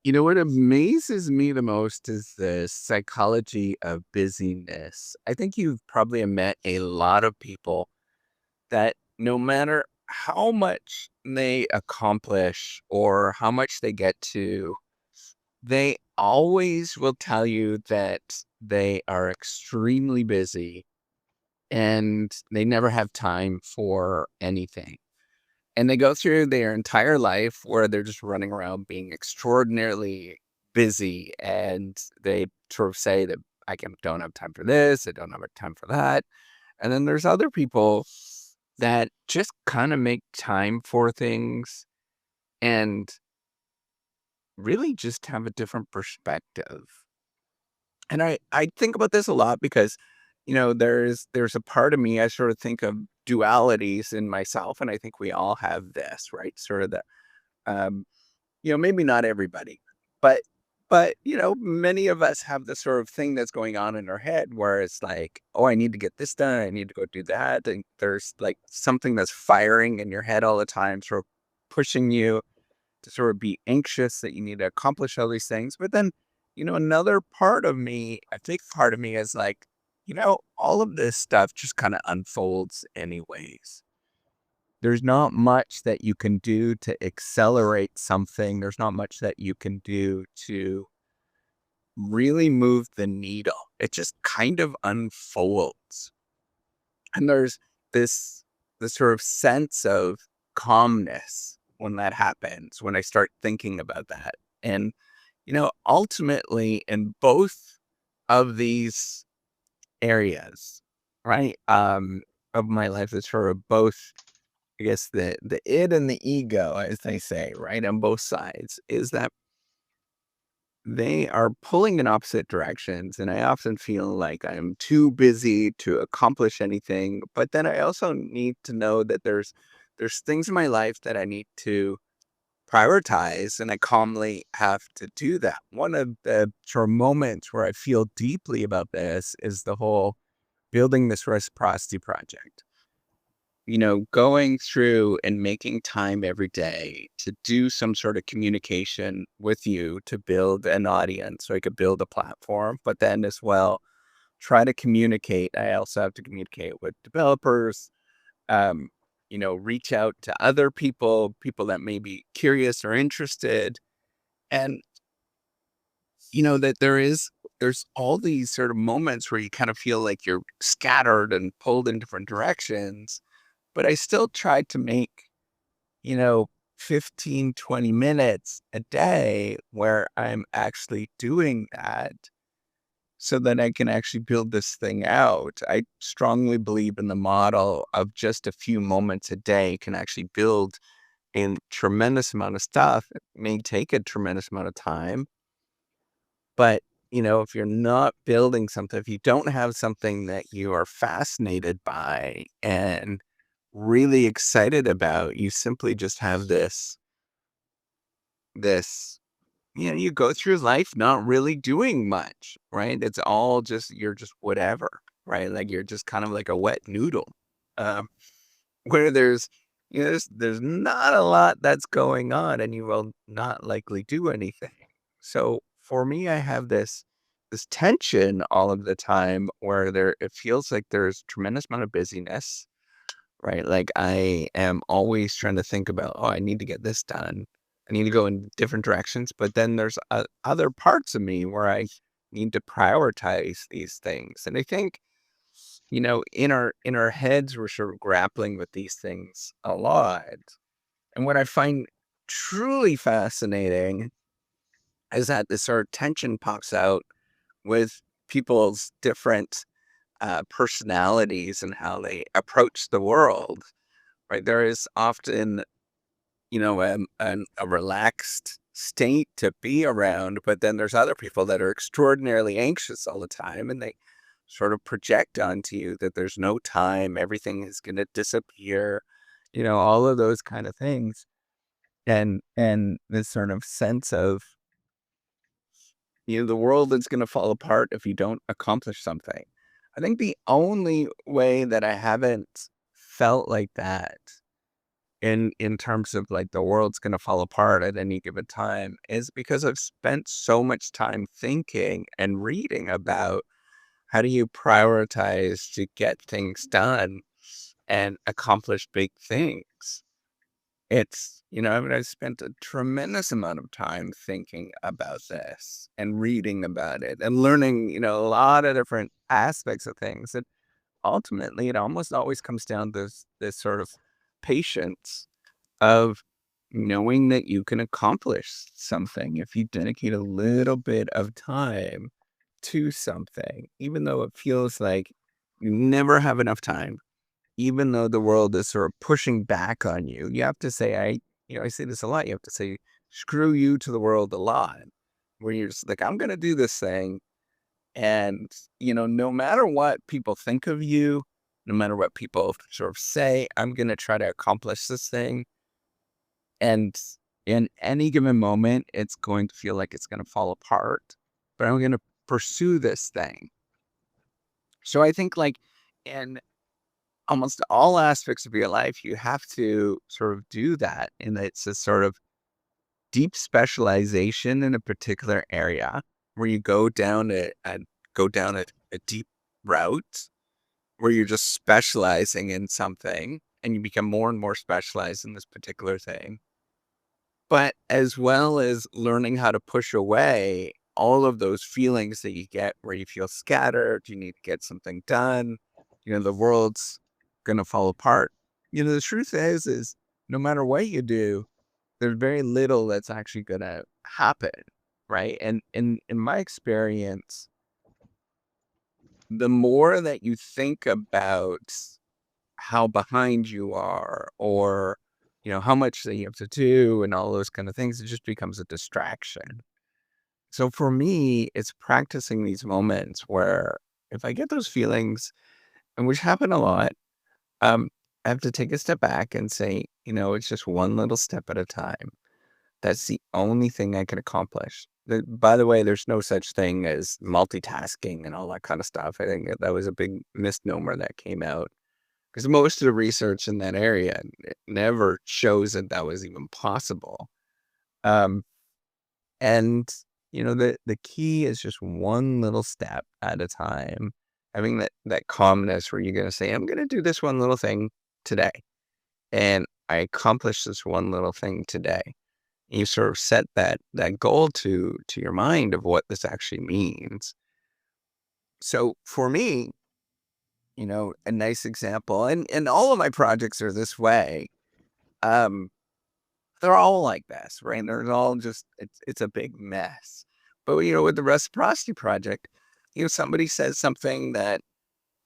What amazes me the most is the psychology of busyness. I think you've probably met a lot of people that no matter how much they accomplish or how much they get to, they always will tell you that they are extremely busy and they never have time for anything. And they go through their entire life where they're just running around being extraordinarily busy, and they sort of say that don't have time for this, I don't have time for that. And then there's other people that just kind of make time for things and really just have a different perspective. And I think about this a lot because, there's a part of me, I sort of think of dualities in myself, and I think we all have this, right? Sort of the um, maybe not everybody, but many of us have this sort of thing that's going on in our head where it's like, oh, I need to get this done, I need to go do that. And there's like something that's firing in your head all the time, sort of pushing you to sort of be anxious that you need to accomplish all these things. But then, another part of me, I think part of me is like, all of this stuff just kind of unfolds anyways. There's not much that you can do to accelerate something. There's not much that you can do to really move the needle. It just kind of unfolds. And there's this this sort of sense of calmness when that happens, when I start thinking about that. And, ultimately in both of these areas, right, of my life, is sort of both, I guess, the id and the ego, as they say, right, on both sides, is that they are pulling in opposite directions. And I often feel like I'm too busy to accomplish anything. But then I also need to know that there's things in my life that I need to prioritize, and I calmly have to do that. One of the sort of moments where I feel deeply about this is the whole building this reciprocity project. Going through and making time every day to do some sort of communication with you to build an audience so I could build a platform, but then as well, try to communicate. I also have to communicate with developers, um, reach out to other people, people that may be curious or interested. And, that there's all these sort of moments where you kind of feel like you're scattered and pulled in different directions, but I still try to make, you know, 15, 20 minutes a day where I'm actually doing that so that I can actually build this thing out. I strongly believe in the model of just a few moments a day can actually build a tremendous amount of stuff. It may take a tremendous amount of time, but if you're not building something, if you don't have something that you are fascinated by and really excited about, you simply just have this you go through life not really doing much, right? It's all just you're just whatever, right? Like you're just kind of like a wet noodle. Um, where there's not a lot that's going on and you will not likely do anything. So for me, I have this tension all of the time where there it feels like there's tremendous amount of busyness, right? Like I am always trying to think about, oh, I need to get this done. I need to go in different directions. But then there's other parts of me where I need to prioritize these things. And I think, in our heads, we're sort of grappling with these things a lot. And what I find truly fascinating is that this sort of tension pops out with people's different personalities and how they approach the world. Right, there is often, a relaxed state to be around, but then there's other people that are extraordinarily anxious all the time, and they sort of project onto you that there's no time, everything is gonna disappear, all of those kind of things. And this sort of sense of, the world is gonna fall apart if you don't accomplish something. I think the only way that I haven't felt like that in terms of like the world's going to fall apart at any given time is because I've spent so much time thinking and reading about how do you prioritize to get things done and accomplish big things. I mean, I spent a tremendous amount of time thinking about this and reading about it and learning, a lot of different aspects of things. And ultimately, it almost always comes down to this sort of patience of knowing that you can accomplish something if you dedicate a little bit of time to something, even though it feels like you never have enough time, even though the world is sort of pushing back on you. You have to say, I say this a lot. You have to say, screw you to the world a lot, where you're just like, I'm going to do this thing. And, no matter what people think of you, no matter what people sort of say, I'm going to try to accomplish this thing. And in any given moment, it's going to feel like it's going to fall apart, but I'm going to pursue this thing. So I think, like, in almost all aspects of your life, you have to sort of do that. And it's a sort of deep specialization in a particular area where you go down a deep route where you're just specializing in something and you become more and more specialized in this particular thing. But as well as learning how to push away all of those feelings that you get where you feel scattered, you need to get something done, the world's gonna fall apart. The truth is no matter what you do, there's very little that's actually gonna happen, right? And in my experience, the more that you think about how behind you are or how much that you have to do and all those kind of things, it just becomes a distraction. So for me, it's practicing these moments where if I get those feelings, and which happen a lot, I have to take a step back and say, it's just one little step at a time. That's the only thing I can accomplish. By the way, there's no such thing as multitasking and all that kind of stuff. I think that was a big misnomer that came out because most of the research in that area never shows that that was even possible. Um, and the key is just one little step at a time. Having that calmness where you're gonna say, I'm gonna do this one little thing today. And I accomplished this one little thing today. You sort of set that goal to your mind of what this actually means. So for me, a nice example, and all of my projects are this way. Um, they're all like this, right? They're all just it's a big mess. But with the reciprocity project, somebody says something that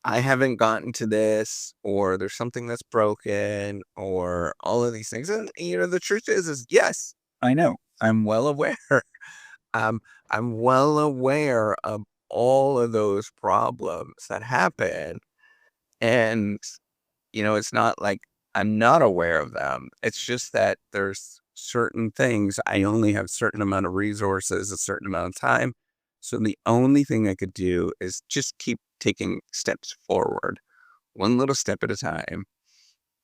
I haven't gotten to this, or there's something that's broken, or all of these things. And the truth is yes, I know. I'm well aware. Um, I'm well aware of all of those problems that happen. And, it's not like I'm not aware of them. It's just that there's certain things I only have certain amount of resources, a certain amount of time. So the only thing I could do is just keep taking steps forward, one little step at a time.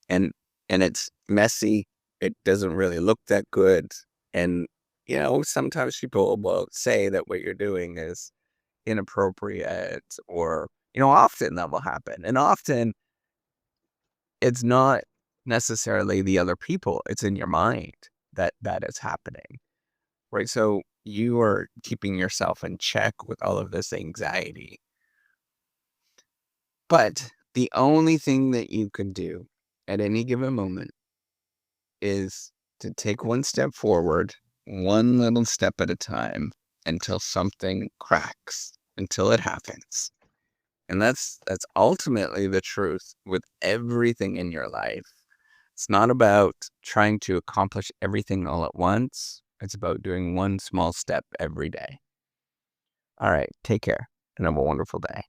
And it's messy. It doesn't really look that good. And, sometimes people will say that what you're doing is inappropriate or, often that will happen. And often it's not necessarily the other people. It's in your mind that is happening, right? So you are keeping yourself in check with all of this anxiety. But the only thing that you can do at any given moment is to take one step forward, one little step at a time until something cracks, until it happens. And that's ultimately the truth with everything in your life. It's not about trying to accomplish everything all at once. It's about doing one small step every day. All right, take care and have a wonderful day.